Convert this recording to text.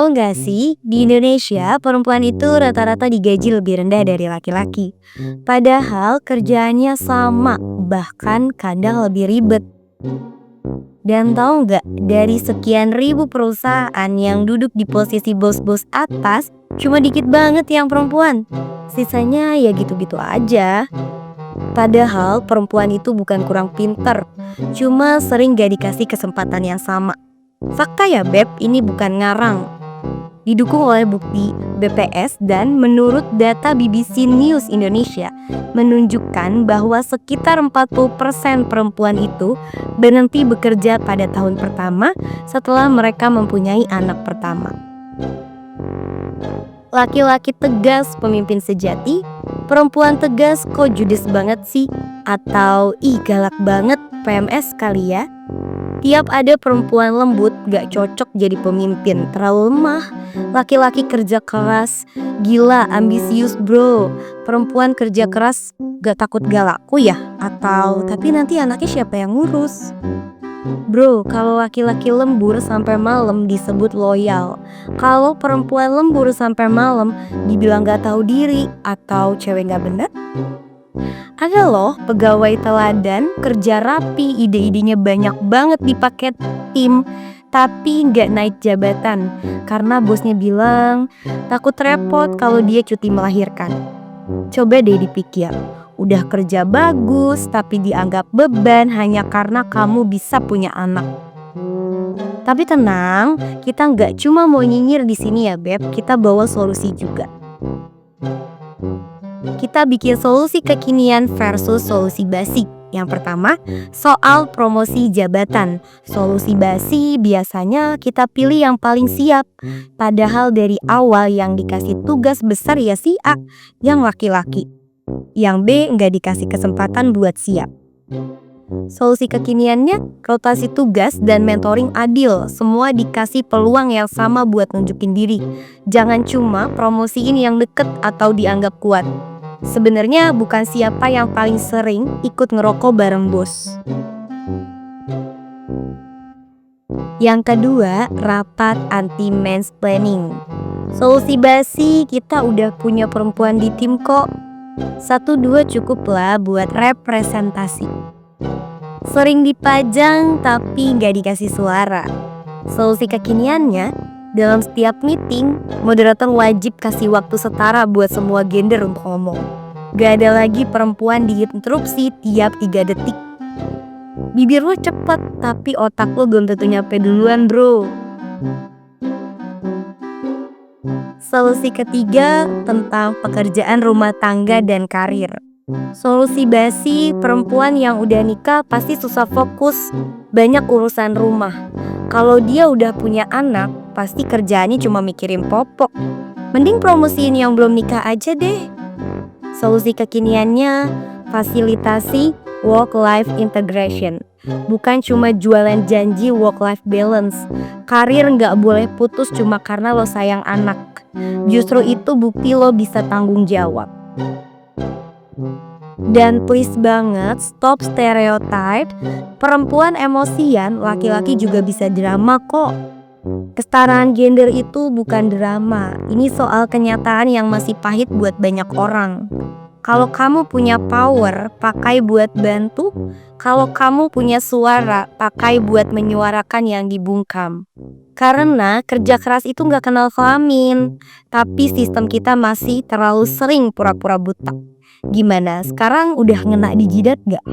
Tahu nggak sih, di Indonesia perempuan itu rata-rata digaji lebih rendah dari laki-laki. Padahal kerjaannya sama, bahkan kadang lebih ribet. Dan tahu nggak, dari sekian ribu perusahaan yang duduk di posisi bos-bos atas, cuma dikit banget yang perempuan. Sisanya ya gitu-gitu aja. Padahal perempuan itu bukan kurang pinter, cuma sering gak dikasih kesempatan yang sama. Fakta ya Beb, ini bukan ngarang. Didukung oleh bukti BPS dan menurut data BBC News Indonesia menunjukkan bahwa sekitar 40% perempuan itu berhenti bekerja pada tahun pertama setelah mereka mempunyai anak pertama. Laki-laki tegas pemimpin sejati, perempuan tegas kok judes banget sih? Atau ih galak banget PMS kali ya? Tiap ada perempuan lembut gak cocok jadi pemimpin, terlalu lemah. Laki-laki kerja keras, gila ambisius bro. Perempuan kerja keras gak takut gak laku ya? Atau tapi nanti anaknya siapa yang ngurus? Bro, kalau laki-laki lembur sampai malam disebut loyal. Kalau perempuan lembur sampai malam dibilang gak tahu diri atau cewek gak bener. Ada loh pegawai teladan, kerja rapi, ide-idenya banyak banget dipakai tim, tapi nggak naik jabatan karena bosnya bilang takut repot kalau dia cuti melahirkan. Coba deh dipikir, udah kerja bagus tapi dianggap beban hanya karena kamu bisa punya anak. Tapi tenang, kita nggak cuma mau nyinyir di sini ya Beb, kita bawa solusi juga. Kita bikin solusi kekinian versus solusi basi. Yang pertama, soal promosi jabatan. Solusi basi biasanya kita pilih yang paling siap. Padahal dari awal yang dikasih tugas besar ya si A, yang laki-laki. Yang B nggak dikasih kesempatan buat siap. Solusi kekiniannya, rotasi tugas dan mentoring adil. Semua dikasih peluang yang sama buat nunjukin diri. Jangan cuma promosiin yang deket atau dianggap kuat. Sebenarnya bukan siapa yang paling sering ikut ngerokok bareng bos. Yang kedua, rapat anti mansplaining. Solusi basi, kita udah punya perempuan di tim kok. 1-2 cukup lah buat representasi. Sering dipajang tapi nggak dikasih suara. Solusi kekiniannya, dalam setiap meeting, moderator wajib kasih waktu setara buat semua gender untuk ngomong. Gak ada lagi perempuan diinterupsi tiap 3 detik. Bibir lo cepet, tapi otak lo belum tentu nyampe duluan bro. Solusi ketiga tentang pekerjaan rumah tangga dan karir. Solusi basi, perempuan yang udah nikah pasti susah fokus, banyak urusan rumah. Kalau dia udah punya anak, pasti kerjaannya cuma mikirin popok. Mending promosiin yang belum nikah aja deh. Solusi kekiniannya, fasilitasi work-life integration. Bukan cuma jualan janji work-life balance. Karir nggak boleh putus cuma karena lo sayang anak. Justru itu bukti lo bisa tanggung jawab. Dan please banget, stop stereotype. Perempuan emosian, laki-laki juga bisa drama kok. Kesetaraan gender itu bukan drama. Ini soal kenyataan yang masih pahit buat banyak orang. Kalau kamu punya power, pakai buat bantu. Kalau kamu punya suara, pakai buat menyuarakan yang dibungkam. Karena kerja keras itu gak kenal kelamin. Tapi sistem kita masih terlalu sering pura-pura buta. Gimana, sekarang udah ngena di jidat gak?